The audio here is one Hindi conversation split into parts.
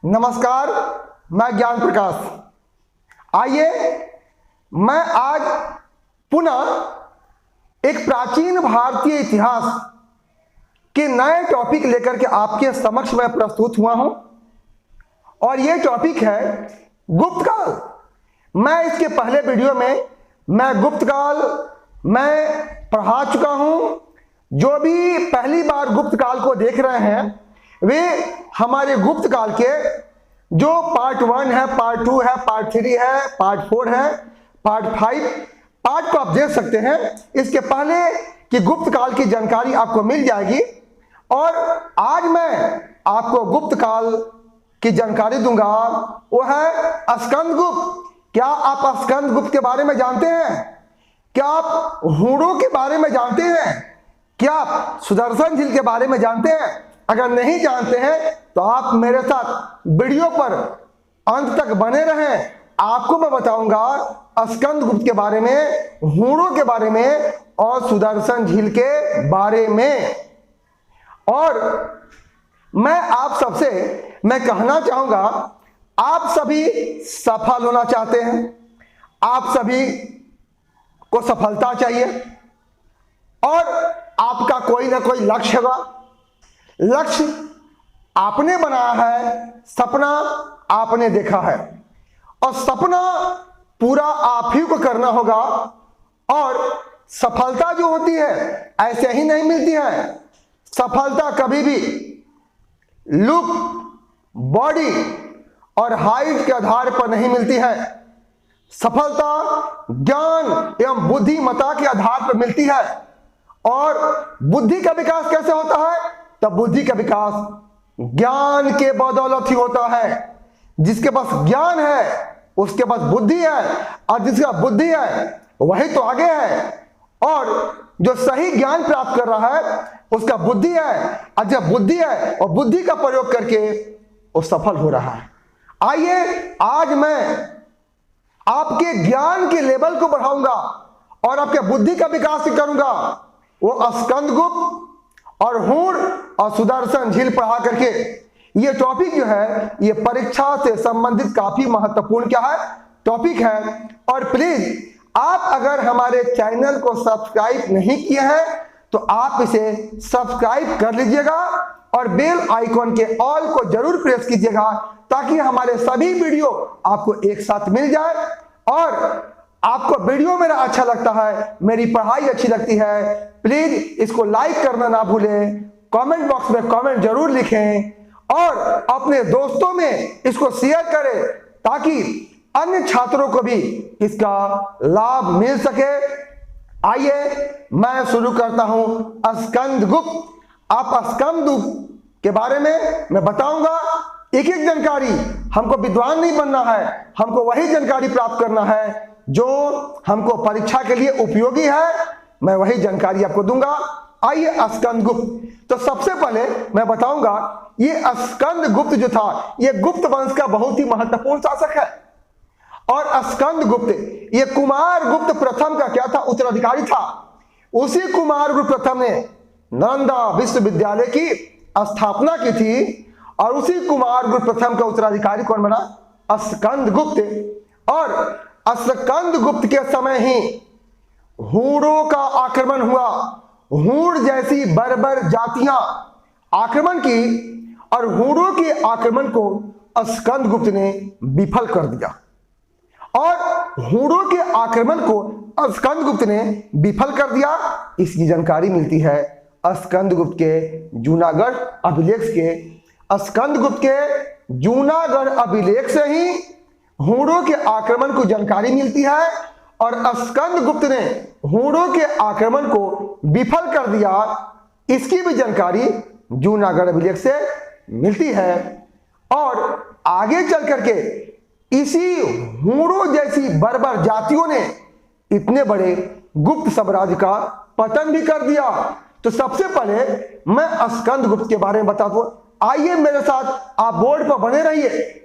नमस्कार, मैं ज्ञान प्रकाश। आइए मैं आज पुनः एक प्राचीन भारतीय इतिहास के नए टॉपिक लेकर के आपके समक्ष मैं प्रस्तुत हुआ हूं और यह टॉपिक है गुप्त काल। मैं इसके पहले वीडियो में गुप्त काल मैं पढ़ा चुका हूं। जो भी पहली बार गुप्त काल को देख रहे हैं वे हमारे गुप्त काल के जो पार्ट 1 है, पार्ट 2 है, पार्ट 3 है, पार्ट 4 है, पार्ट 5 पार्ट को आप देख सकते हैं। इसके पहले कि गुप्त काल की जानकारी आपको मिल जाएगी और आज मैं आपको गुप्त काल की जानकारी दूंगा, वो है स्कंद गुप्त। क्या आप स्कंद गुप्त के बारे में जानते हैं? क्या आप हूणों के बारे में जानते हैं? क्या आप सुदर्शन झील के बारे में जानते हैं? अगर नहीं जानते हैं तो आप मेरे साथ वीडियो पर अंत तक बने रहें। आपको मैं बताऊंगा स्कंद गुप्त के बारे में, हूणों के बारे में और सुदर्शन झील के बारे में। और मैं आप सबसे कहना चाहूंगा, आप सभी सफल होना चाहते हैं, आप सभी को सफलता चाहिए और आपका कोई ना कोई लक्ष्य होगा। लक्ष्य आपने बनाया है, सपना आपने देखा है और सपना पूरा आप ही को करना होगा। और सफलता जो होती है ऐसे ही नहीं मिलती है। सफलता कभी भी लुक, बॉडी और हाइट के आधार पर नहीं मिलती है। सफलता ज्ञान एवं बुद्धिमत्ता के आधार पर मिलती है। और बुद्धि का विकास कैसे होता है? तब बुद्धि का विकास ज्ञान के बदौलत ही होता है। जिसके पास ज्ञान है उसके पास बुद्धि है और जिसका बुद्धि है वही तो आगे है। और जो सही ज्ञान प्राप्त कर रहा है उसका बुद्धि है और जब बुद्धि है और बुद्धि का प्रयोग करके वो सफल हो रहा है। आइए आज मैं आपके ज्ञान के लेवल को बढ़ाऊंगा और आपके बुद्धि का विकास करूंगा। वो स्कंद गुप्त और हूण और सुदर्शन झील पढ़ा करके ये टॉपिक जो है ये परीक्षा से संबंधित काफी महत्वपूर्ण क्या है टॉपिक है। और प्लीज आप अगर हमारे चैनल को सब्सक्राइब नहीं किए हैं तो आप इसे सब्सक्राइब कर लीजिएगा और बेल आइकॉन के ऑल को जरूर प्रेस कीजिएगा ताकि हमारे सभी वीडियो आपको एक साथ मिल जाए। और आपको वीडियो मेरा अच्छा लगता है, मेरी पढ़ाई अच्छी लगती है, प्लीज इसको लाइक करना ना भूलें, कमेंट बॉक्स में कमेंट जरूर लिखें और अपने दोस्तों में इसको शेयर करें ताकि अन्य छात्रों को भी इसका लाभ मिल सके। आइए मैं शुरू करता हूं स्कंद गुप्त। आप स्कंद गुप्त के बारे में मैं बताऊंगा। एक एक जानकारी, हमको विद्वान नहीं बनना है, हमको वही जानकारी प्राप्त करना है जो हमको परीक्षा के लिए उपयोगी है। मैं वही जानकारी आपको दूंगा। आइए स्कंद गुप्त। तो सबसे पहले मैं बताऊंगा ये स्कंद गुप्त जो था ये गुप्त वंश का बहुत ही महत्वपूर्ण शासक है। और स्कंद गुप्त ये कुमार गुप्त प्रथम का क्या था? उत्तराधिकारी था। उसी कुमार गुप्त प्रथम ने नालंदा विश्वविद्यालय की स्थापना की थी और उसी कुमार गुप्त प्रथम का उत्तराधिकारी कौन बना? स्कंद गुप्त। और स्कंद गुप्त के समय ही हूणों का आक्रमण हुआ। हूण जैसी बर्बर जातियां आक्रमण की और हूणों के आक्रमण को स्कंद गुप्त ने विफल कर दिया। और हूणों के आक्रमण को स्कंद गुप्त ने विफल कर दिया। इसकी जानकारी मिलती है स्कंद गुप्त के जूनागढ़ अभिलेख के। स्कंद गुप्त के जूनागढ़ अभिलेख से ही हूणों के आक्रमण को जानकारी मिलती है और स्कंद गुप्त ने हूणों के आक्रमण को विफल कर दिया। इसकी भी जानकारी जूनागढ़ अभिलेख से मिलती है। और आगे चल करके इसी हूणों जैसी बर्बर जातियों ने इतने बड़े गुप्त साम्राज्य का पतन भी कर दिया। तो सबसे पहले मैं स्कंद गुप्त के बारे में बता दूं। आइए मेरे साथ आप बोर्ड पर बने रहिए।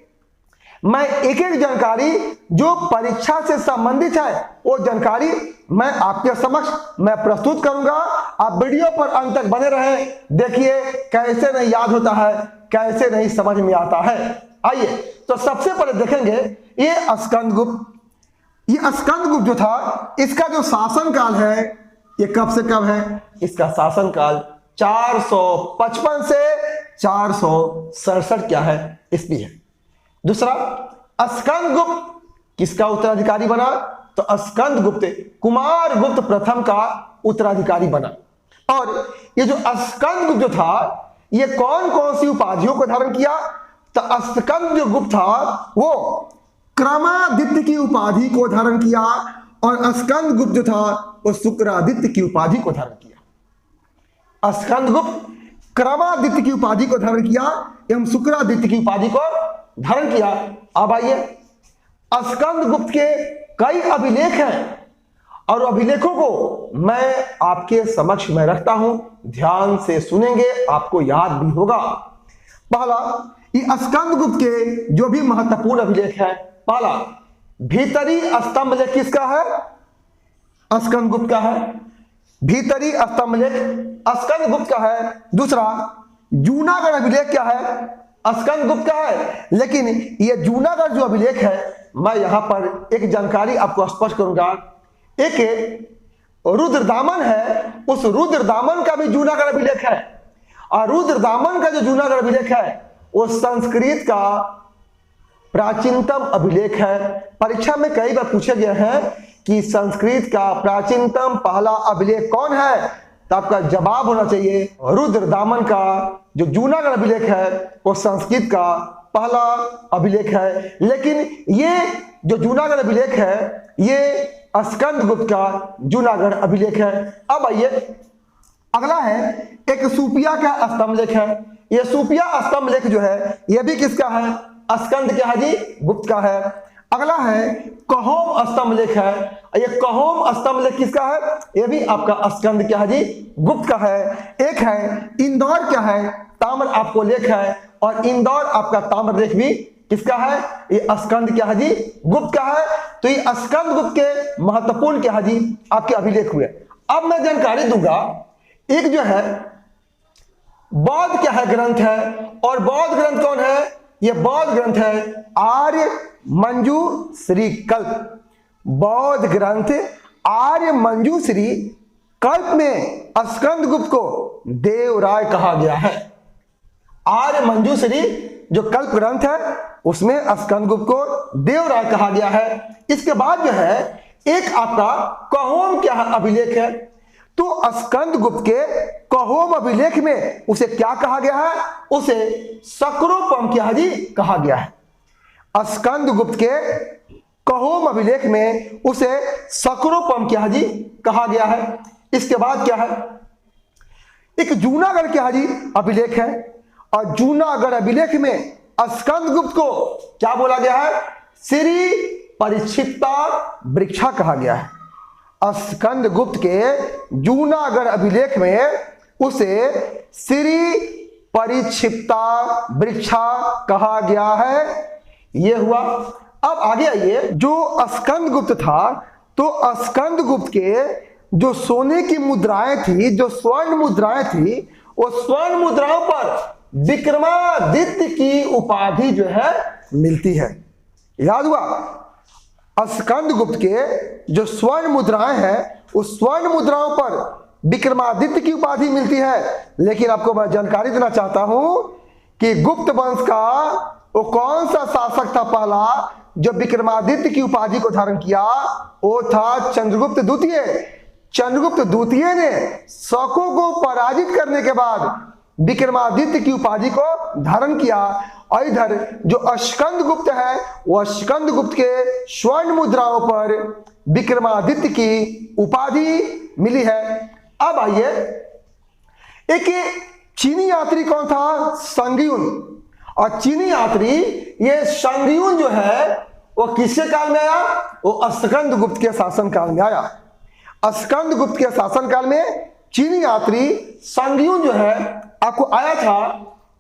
मैं एक एक जानकारी जो परीक्षा से संबंधित है वो जानकारी मैं आपके समक्ष मैं प्रस्तुत करूंगा। आप वीडियो पर अंत तक बने रहें, देखिए कैसे नहीं याद होता है, कैसे नहीं समझ में आता है। आइए तो सबसे पहले देखेंगे ये स्कंदगुप्त। ये स्कंदगुप्त जो था इसका जो शासन काल है ये कब से कब है? इसका शासन काल 455 से 467 क्या है ईस्वी है। दूसरा, स्कंदगुप्त किसका उत्तराधिकारी बना? तो स्कंदगुप्त कुमारगुप्त प्रथम का उत्तराधिकारी बना। और ये जो स्कंदगुप्त जो था ये कौन कौन सी उपाधियों को धारण किया? तो स्कंद जो गुप्त था वो क्रमादित्य की उपाधि को धारण किया और स्कंदगुप्त जो था वो शुक्रादित्य की उपाधि को धारण किया। स्कंदगुप्त क्रमादित्य की उपाधि को धारण किया एवं शुक्रादित्य की उपाधि को धारण किया। अब आइए, स्कंदगुप्त के कई अभिलेख हैं और अभिलेखों को मैं आपके समक्ष में रखता हूं, ध्यान से सुनेंगे, आपको याद भी होगा। पहला, ये स्कंदगुप्त के जो भी महत्वपूर्ण अभिलेख है, पहला भीतरी स्तंभ लेख किसका है? स्कंदगुप्त का है। भीतरी स्तंभ लेख स्कंदगुप्त का है। दूसरा, जूनागढ़ अभिलेख क्या है? स्कंदगुप्त का है। लेकिन ये जूनागढ़ जो अभिलेख है मैं यहां पर एक जानकारी आपको स्पष्ट करूंगा। एक रुद्रदामन है, उस रुद्रदामन का भी जूनागढ़ अभिलेख है और रुद्रदामन का जो जूनागढ़ अभिलेख है वो संस्कृत का प्राचीनतम अभिलेख है। परीक्षा में कई बार पूछे गए हैं कि संस्कृत का प्राचीनतम पहला अभिलेख कौन है, तो आपका जवाब होना चाहिए रुद्रदामन का जो जूनागढ़ अभिलेख है वो संस्कृत का पहला अभिलेख है। लेकिन ये जो जूनागढ़ अभिलेख है ये स्कंदगुप्त का जूनागढ़ अभिलेख है। अब आइए, अगला है एक सूपिया का स्तंभ लेख है। ये सूपिया स्तंभ लेख जो है ये भी किसका है? स्कंद क्या है जी? गुप्त का है। अगला है कहोम स्तंभ लेख है। ये कहोम स्तंभ लेख किसका है? ये भी आपका स्कंद क्या है जी? गुप्त का है। एक है इंदौर क्या है? ताम्र आपको लेख है और इंदौर आपका ताम्र लेख भी किसका है? ये स्कंद क्या है जी? गुप्त का है। तो ये स्कंद गुप्त के महत्वपूर्ण क्या है जी? आपके अभिलेख हुए। अब मैं जानकारी दूंगा, एक जो है बौद्ध क्या है ग्रंथ है, और बौद्ध ग्रंथ कौन है? ये बौद्ध ग्रंथ है आर्य मंजूश्री कल्प। बौद्ध ग्रंथ आर्य मंजूश्री कल्प में स्कंदगुप्त को देवराय कहा गया है। आर्य मंजूश्री जो कल्प ग्रंथ है उसमें स्कंदगुप्त को देवराय कहा गया है। इसके बाद जो है एक आपका कहोम क्या है अभिलेख है, तो स्कंदगुप्त के कहोम अभिलेख में उसे क्या कहा गया है? उसे सक्रोपम क्या है जी? कहा गया है। स्कंदगुप्त के कहोम अभिलेख में उसे सक्रोपम क्या है जी? कहा गया है। इसके बाद क्या है, एक जूनागढ़ क्या है जी? अभिलेख है और जूनागढ़ अभिलेख में स्कंदगुप्त को क्या बोला गया है? श्री परिक्षिप्ता वृक्षा कहा गया है। स्कंदगुप्त के जूनागढ़ अभिलेख में उसे श्री परिक्षिप्ता वृक्षा कहा गया है। यह हुआ। अब आगे आइए, जो स्कंदगुप्त था तो स्कंदगुप्त के जो सोने की मुद्राएं थी, जो स्वर्ण मुद्राएं थी, वो स्वर्ण मुद्राओं पर विक्रमादित्य की उपाधि जो है मिलती है। याद हुआ? स्कंदगुप्त के जो स्वर्ण मुद्राएं हैं उस स्वर्ण मुद्राओं पर विक्रमादित्य की उपाधि मिलती है। लेकिन आपको मैं जानकारी देना चाहता हूं कि गुप्त वंश का वो कौन सा शासक था पहला जो विक्रमादित्य की उपाधि को धारण किया? वो था चंद्रगुप्त द्वितीय। चंद्रगुप्त द्वितीय ने शकों को पराजित करने के बाद विक्रमादित्य की उपाधि को धारण किया। और इधर जो स्कंदगुप्त है वो स्कंदगुप्त के स्वर्ण मुद्राओं पर विक्रमादित्य की उपाधि मिली है। अब आइए, एक चीनी यात्री कौन था? संग्युन। और चीनी यात्री ये संग्युन जो है वो किसके काल में आया? वो स्कंदगुप्त के शासन काल में आया। स्कंदगुप्त के शासन काल में चीनी यात्री संग्युन जो है आपको आया था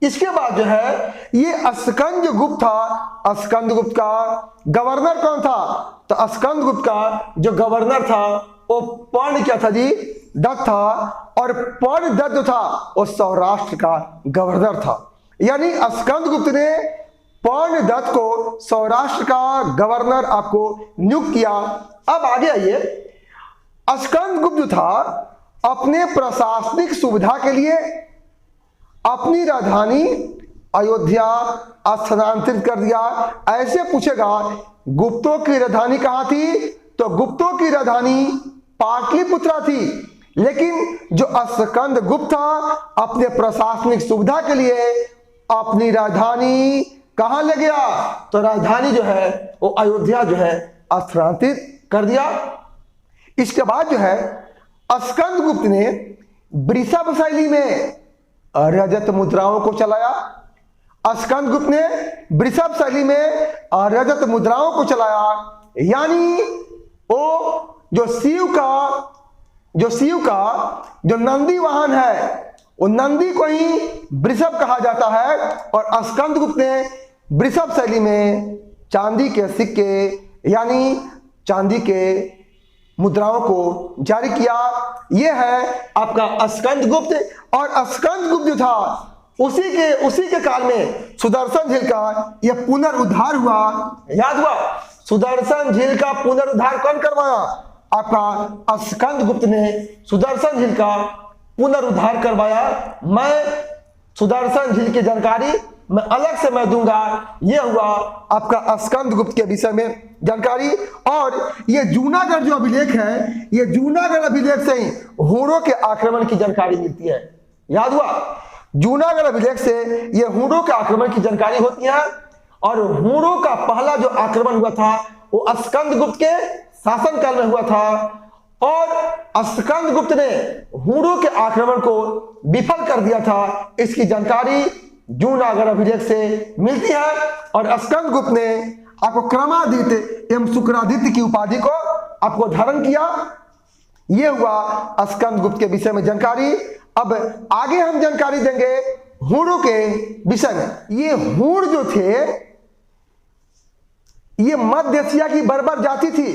इसके बाद जो है ये स्कंदगुप्त था। स्कंदगुप्त का गवर्नर कौन था? तो स्कंदगुप्त का जो गवर्नर था वो पर्ण क्या था जी? दत्त था। और पर्ण दत्त जो था वो सौराष्ट्र का गवर्नर था। यानी स्कंदगुप्त ने पर्ण दत्त को सौराष्ट्र का गवर्नर आपको नियुक्त किया। अब आगे आइए, स्कंदगुप्त जो था अपने प्रशासनिक सुविधा के लिए अपनी राजधानी अयोध्या स्थानांतरित कर दिया। ऐसे पूछेगा गुप्तों की राजधानी कहां थी? तो गुप्तों की राजधानी पाटलिपुत्रा थी। लेकिन जो स्कंदगुप्त था अपने प्रशासनिक सुविधा के लिए अपनी राजधानी कहां ले गया? तो राजधानी जो है वो अयोध्या जो है स्थानांतरित कर दिया। इसके बाद जो है स्कंदगुप्त ने वृषभ शैली में रजत मुद्राओं को चलाया। स्कंदगुप्त ने वृषभ शैली में रजत मुद्राओं को चलाया। यानी वो जो शिव का जो नंदी वाहन है वो नंदी को ही वृषभ कहा जाता है। और स्कंदगुप्त ने वृषभ शैली में चांदी के सिक्के यानी चांदी के मुद्राओं को जारी किया। यह है आपका स्कंदगुप्त। और स्कंदगुप्त जो था उसी के काल में सुदर्शन झील का यह पुनरुद्धार हुआ। याद हुआ? सुदर्शन झील का पुनरुद्धार कौन करवाया? आपका स्कंदगुप्त ने सुदर्शन झील का पुनरुद्धार करवाया। मैं सुदर्शन झील की जानकारी मैं अलग से मैं दूंगा। यह हुआ आपका स्कंदगुप्त के विषय में जानकारी। और ये जूनागढ़ जो अभिलेख है, ये जूनागढ़ अभिलेख से ही हूणों के आक्रमण की जानकारी मिलती है। याद हुआ? जूनागढ़ अभिलेख से ये हूणों के आक्रमण की जानकारी होती है। और हूणों का पहला जो आक्रमण हुआ था वो स्कंदगुप्त के शासनकाल में हुआ था। और स्कंदगुप्त ने हूणों के आक्रमण को विफल कर दिया था। इसकी जानकारी जूनागढ़ अभिलेख से मिलती है। और स्कंदगुप्त ने आपको क्रमादित्य एवं शुक्रादित्य की उपाधि को आपको धारण किया। यह हुआ स्कंदगुप्त के विषय में जानकारी। अब आगे हम जानकारी देंगे हूणों के विषय में। ये हूण जो थे ये मध्य एशिया की बर्बर जाति थी।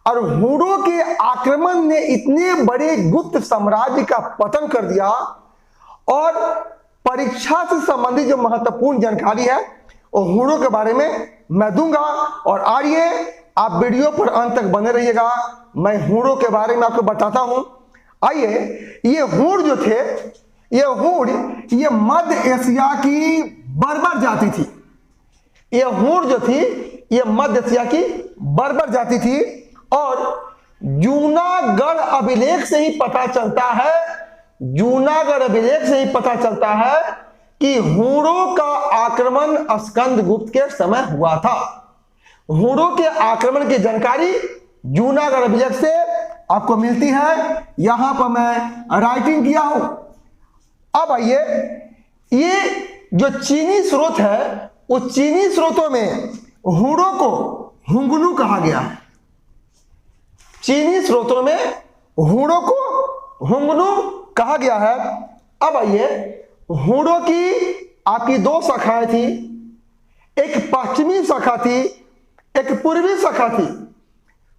और हूणों के आक्रमण ने इतने बड़े गुप्त साम्राज्य का पतन कर दिया। और परीक्षा से संबंधित जो महत्वपूर्ण जानकारी है वो हूणों के बारे में मैं दूंगा। और आइए आप वीडियो पर अंत तक बने रहिएगा, मैं हूणों के बारे में आपको बताता हूं। आइए, ये हूण जो थे ये मध्य एशिया की बर्बर जाति थी। ये हूण जो थी ये मध्य एशिया की बर्बर जाति थी। और जूनागढ़ अभिलेख से ही पता चलता है, जूनागढ़ अभिलेख से ही पता चलता है कि हूणों का आक्रमण स्कंदगुप्त के समय हुआ था। हूणों के आक्रमण की जानकारी जूनागढ़ अभिलेख से आपको मिलती है। यहां पर मैं राइटिंग किया हूं। अब आइए, ये जो चीनी स्रोत है उस चीनी स्रोतों में हूणों को हुंगनू कहा गया है। चीनी स्रोतों में हूणों को हुंगनू कहा गया है। अब आइए, हूणों की आपकी दो शाखाएं थी, एक पश्चिमी शाखा थी, एक पूर्वी शाखा थी।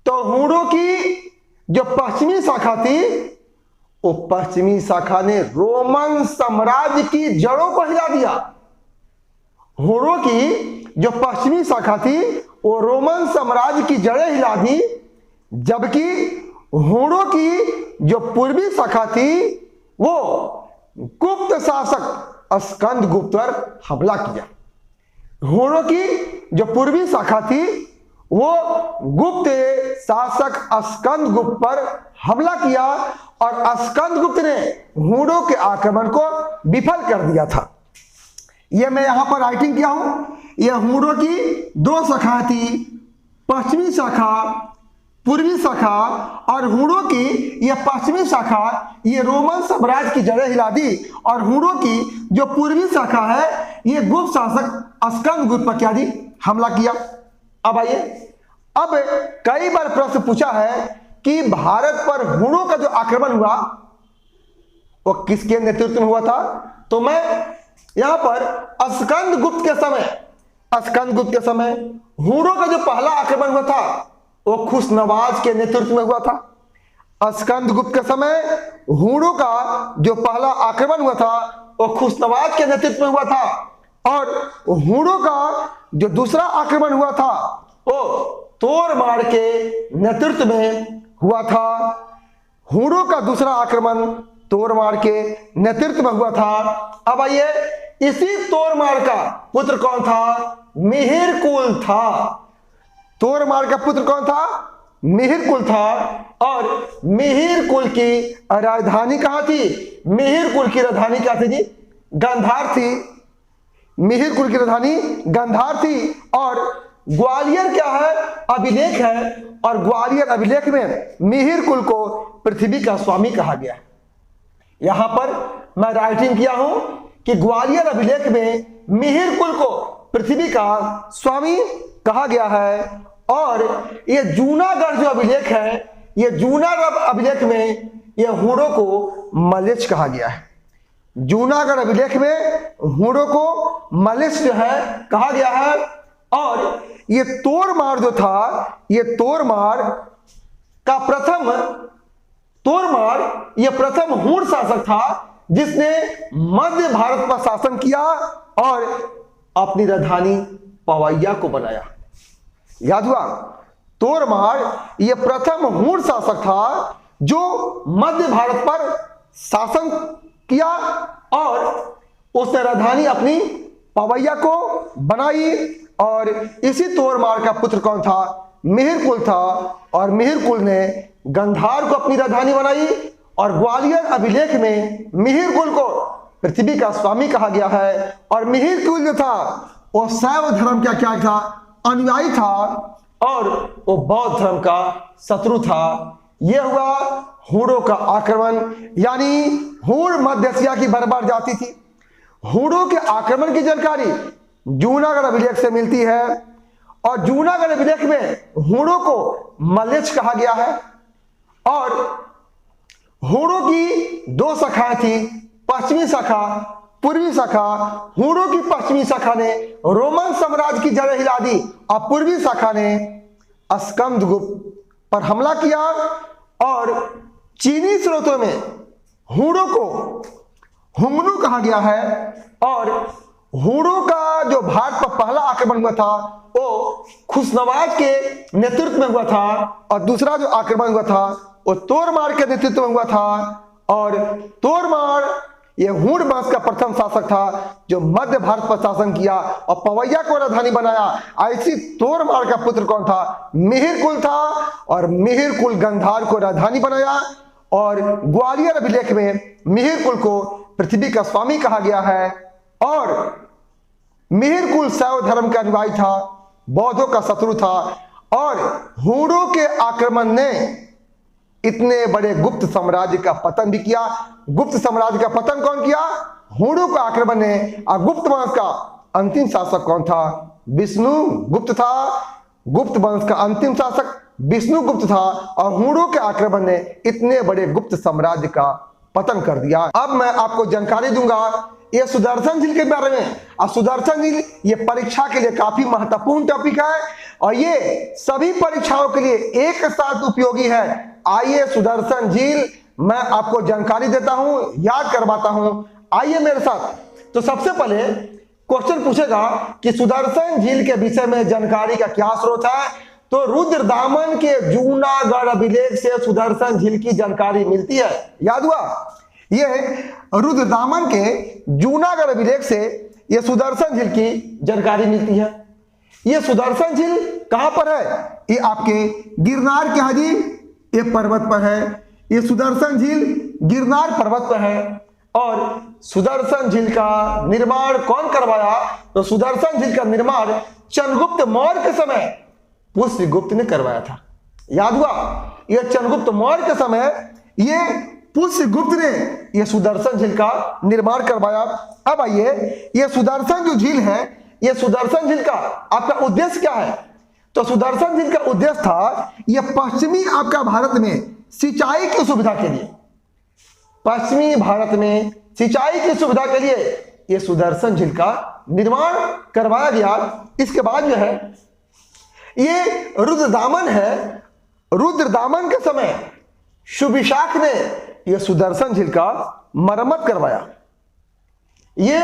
तो हूणों की जो पश्चिमी शाखा थी वो पश्चिमी शाखा ने रोमन साम्राज्य की जड़ों को हिला दिया। हूणों की जो पश्चिमी शाखा थी वो रोमन साम्राज्य की जड़ें हिला दी। जबकि हूणों की जो पूर्वी शाखा थी वो गुप्त शासक स्कंदगुप्त पर हमला किया। हूणों की जो पूर्वी शाखा थी वो गुप्त शासक स्कंदगुप्त पर हमला किया और स्कंदगुप्त ने हूणों के आक्रमण को विफल कर दिया था। यह मैं यहां पर राइटिंग किया हूं। यह हूणों की दो शाखाएं थी, पश्चिमी शाखा, पूर्वी शाखा। और हूणों की यह पश्चिमी शाखा ये रोमन साम्राज्य की जड़ें हिला दी। और हूणों की जो पूर्वी शाखा है ये गुप्त शासक स्कंदगुप्त पर क्या दी? हमला किया। अब आइए, अब कई बार प्रश्न पूछा है कि भारत पर हूणों का जो आक्रमण हुआ वो किसके नेतृत्व में हुआ था? तो मैं यहां पर स्कंदगुप्त के समय हूणों का जो पहला आक्रमण हुआ था वो खुशनवाज के नेतृत्व में हुआ था। स्कंदगुप्त के समय हूणों का जो पहला आक्रमण हुआ था वो खुशनवाज के नेतृत्व में हुआ था, और हूणों का जो दूसरा आक्रमण हुआ था वो तोरमाड़ के नेतृत्व में हुआ था। हूणों का दूसरा आक्रमण तोरमाड़ के नेतृत्व में हुआ था। अब आइए, इसी तोरमाड़ का पुत्र कौन था? मिहिरकुल था। तोरमाड़ का पुत्र कौन था? मिहिरकुल था। और मिहिरकुल की राजधानी कहां थी? मिहिरकुल की राजधानी क्या थी जी? गांधार थी। मिहिरकुल की राजधानी गांधार थी। और ग्वालियर क्या है? अभिलेख है, और ग्वालियर अभिलेख में मिहिरकुल को पृथ्वी का स्वामी कहा गया है। यहां पर मैं राइटिंग किया हूं कि ग्वालियर अभिलेख में मिहिरकुल को पृथ्वी का स्वामी कहा गया है। और ये जूनागढ़ जो अभिलेख है, ये जूनागढ़ अभिलेख में ये हूणों को मलेच्छ कहा गया है। जूनागढ़ अभिलेख में हूणों को मलेच्छ जो है कहा गया है। और ये तोरमाड़ जो था, ये तोरमाड़ ये प्रथम हूण शासक था जिसने मध्य भारत पर शासन किया और अपनी राजधानी पवैया को बनाया। याद हुआ? तोरमाड़ ये प्रथम हूण शासक था जो मध्य भारत पर शासन किया और उसने राजधानी अपनी पवैया को बनाई। और इसी तोरमाड़ का पुत्र कौन था? मिहिरकुल था। और मिहिरकुल ने गांधार को अपनी राजधानी बनाई। और ग्वालियर अभिलेख में मिहिरकुल को पृथ्वी का स्वामी कहा गया है। और मिहिरकुल जो था वो शैव धर्म का क्या था? अनुयायी था, और वो बौद्ध धर्म का शत्रु था। यह हुआ हूणों का आक्रमण, यानी हूण मध्य एशिया की बर्बर जाती थी। हूणों के आक्रमण की जानकारी जूनागढ़ अभिलेख से मिलती है। और जूनागढ़ अभिलेख में हूणों को मलेच्छ कहा गया है। और हूणों की दो शाखाएं थी, पश्चिमी शाखा, पूर्वी शाखा। हूणों की पश्चिमी शाखा ने रोमन साम्राज्य की जड़ें हिला दी और पूर्वी शाखा ने स्कंदगुप्त पर हमला किया। और चीनी स्रोतों में हूणों को हुंगनू कहा गया है। और हूणों का जो भारत पर पहला आक्रमण हुआ था वो खुशनवाज के नेतृत्व में हुआ था, और दूसरा जो आक्रमण हुआ था वो तोरमाड़ के नेतृत्व में हुआ था। और तोरमाड़ ये हूण वंश का प्रथम शासक था जो मध्य भारत पर शासन किया और पवैया को राजधानी बनाया। ऐसी तोरमाड़ का पुत्र कौन था? मिहिरकुल था। और मिहिरकुल गांधार को राजधानी बनाया। और ग्वालियर अभिलेख में मिहिरकुल को पृथ्वी का स्वामी कहा गया है। और मिहिरकुल शैव धर्म का अनुयायी था, बौद्धों का शत्रु था। और हूणों के आक्रमण ने इतने बड़े गुप्त साम्राज्य का पतन भी किया। गुप्त साम्राज्य का पतन कौन किया? हूणों का आक्रमण ने। और गुप्त वंश का अंतिम शासक कौन था? विष्णुगुप्त था। गुप्त वंश का अंतिम शासक विष्णुगुप्त था। और हूणों के आक्रमण ने इतने बड़े गुप्त साम्राज्य का पतन कर दिया। अब मैं आपको जानकारी दूंगा ये सुदर्शन झील के बारे में। और सुदर्शन झील ये परीक्षा के लिए काफी महत्वपूर्ण टॉपिक है और ये सभी परीक्षाओं के लिए एक साथ उपयोगी है। आइए सुदर्शन झील मैं आपको जानकारी देता हूं, याद करवाता हूं। आइए मेरे साथ। तो सबसे पहले क्वेश्चन पूछेगा कि सुदर्शन झील के विषय में जानकारी का क्या स्रोत है? तो रुद्रदामन के जूनागढ़ अभिलेख से सुदर्शन झील की जानकारी मिलती है। याद हुआ? ये रुद्रदामन के जूनागढ़ अभिलेख से ये सुदर्शन झील की जानकारी मिलती है। ये सुदर्शन झील कहां पर है? ये आपके गिरनार के हाजी ये पर्वत पर है। ये सुदर्शन झील गिरनार पर्वत पर है। और सुदर्शन झील का निर्माण कौन करवाया? तो सुदर्शन झील का निर्माण चंद्रगुप्त मौर्य के समय पुष्यगुप्त ने करवाया था। याद हुआ? यह चंद्रगुप्त मौर्य के समय ये पुष्यगुप्त ने यह सुदर्शन झील का निर्माण करवाया। अब आइए, यह सुदर्शन जो झील है, यह सुदर्शन झील का आपका उद्देश्य क्या है? तो सुदर्शन झील का उद्देश्य था यह पश्चिमी आपका भारत में सिंचाई की सुविधा के लिए, पश्चिमी भारत में सिंचाई की सुविधा के लिए ये सुदर्शन झील का निर्माण करवाया गया। इसके बाद जो है ये रुद्रदामन है, रुद्रदामन के समय सुविशाख ने ये सुदर्शन झील का मरम्मत करवाया। ये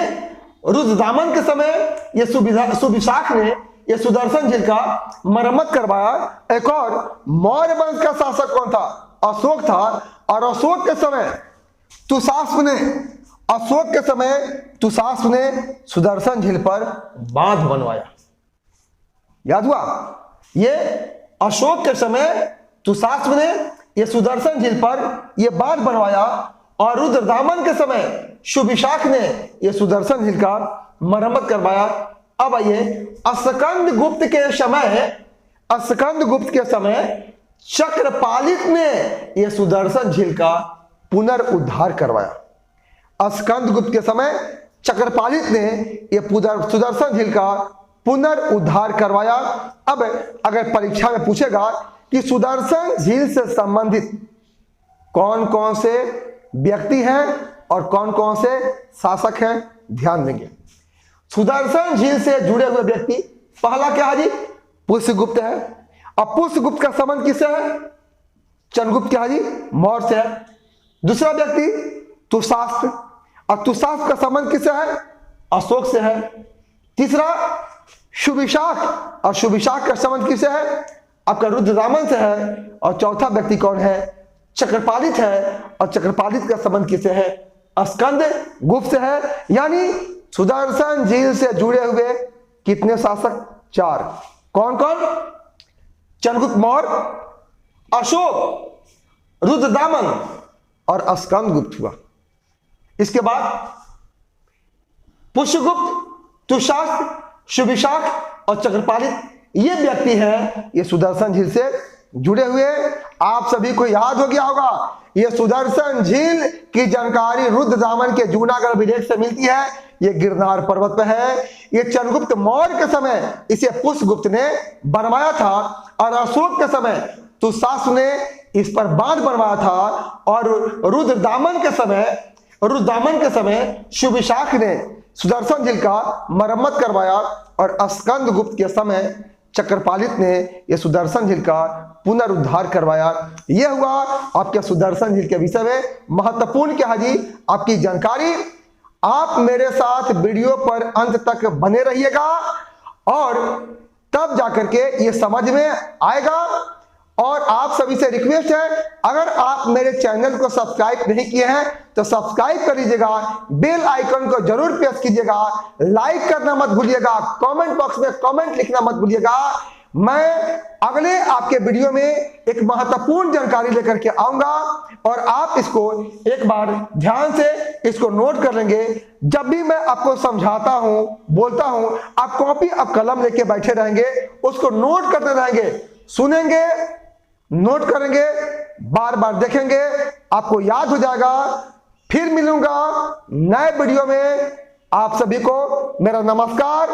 रुद्रदामन के समय ये सुविशाख ने ये सुदर्शन झील का मरम्मत करवाया। एक और मौर्य वंश का शासक कौन था? अशोक था। और अशोक के समय तुषास्प ने सुदर्शन झील पर बांध बनवाया। याद हुआ? ये अशोक के समय तुषास्प ने ये सुदर्शन झील पर ये बांध बनवाया और रुद्रदामन के समय सुविशाख ने ये सुदर्शन झील का मरम्मत करवाया। अब आइए स्कंद गुप्त के समय चक्रपालित ने यह सुदर्शन झील का पुनर्उद्धार करवाया। स्कंद गुप्त के समय चक्रपालित ने यह सुदर्शन झील का पुनर्उद्धार करवाया। अब अगर परीक्षा में पूछेगा कि सुदर्शन झील से संबंधित कौन कौन से व्यक्ति हैं और कौन कौन से शासक हैं, ध्यान देंगे। सुदर्शन झील से जुड़े हुए व्यक्ति, पहला क्या है जी? पुष्यगुप्त है। अब पुष्यगुप्त का संबंध किससे है? चंद्रगुप्त क्या है जी? मौर्य से है। दूसरा व्यक्ति तुषास्प, और तुषास्प का संबंध किससे है? अशोक से है। तीसरा सुविशाख, और सुविशाख का संबंध किससे है? आपका रुद्रदामन से है। और चौथा व्यक्ति कौन है? चक्रपालित है, और चक्रपालित का संबंध किससे है? स्कंद गुप्त से है। यानी सुदर्शन झील से जुड़े हुए कितने शासक? 4। कौन कौन? चंद्रगुप्त मौर्य, अशोक, रुद्रदामन और स्कंद गुप्त हुआ। इसके बाद पुष्यगुप्त, तुषास्प, सुविशाख और चक्रपालित, ये व्यक्ति हैं ये सुदर्शन झील से जुड़े हुए। आप सभी को याद हो गया होगा, ये सुदर्शन झील की जानकारी रुद्रदामन के जूनागढ़ अभिलेख से मिलती है। ये गिरनार पर्वत पर है। ये चंद्रगुप्त मौर्य के समय इसे पुष्यगुप्त ने बनवाया था, और अशोक के समय तुषास्प ने इस पर बांध बनवाया था, और रुद्रदामन के समय सुविशाख ने सुदर्शन झील का मरम्मत करवाया, और स्कंद गुप्त के समय चक्रपालित ने यह सुदर्शन झील का पुनरुद्धार करवाया। यह हुआ आपके सुदर्शन झील के विषय में महत्वपूर्ण क्या है जी आपकी जानकारी। आप मेरे साथ वीडियो पर अंत तक बने रहिएगा, और तब जाकर के ये समझ में आएगा। और आप सभी से रिक्वेस्ट है, अगर आप मेरे चैनल को सब्सक्राइब नहीं किए हैं तो सब्सक्राइब कर लीजिएगा, बेल आइकन को जरूर प्रेस कीजिएगा, लाइक करना मत भूलिएगा, कमेंट बॉक्स में कमेंट लिखना मत भूलिएगा। मैं अगले आपके वीडियो में एक महत्वपूर्ण जानकारी लेकर के आऊंगा, और आप इसको एक बार ध्यान से इसको नोट कर लेंगे। जब भी मैं आपको समझाता हूं, बोलता हूं, आप कॉपी अब कलम लेके बैठे रहेंगे, उसको नोट करते रहेंगे, सुनेंगे, नोट करेंगे, बार बार देखेंगे, आपको याद हो जाएगा। फिर मिलूंगा नए वीडियो में। आप सभी को मेरा नमस्कार।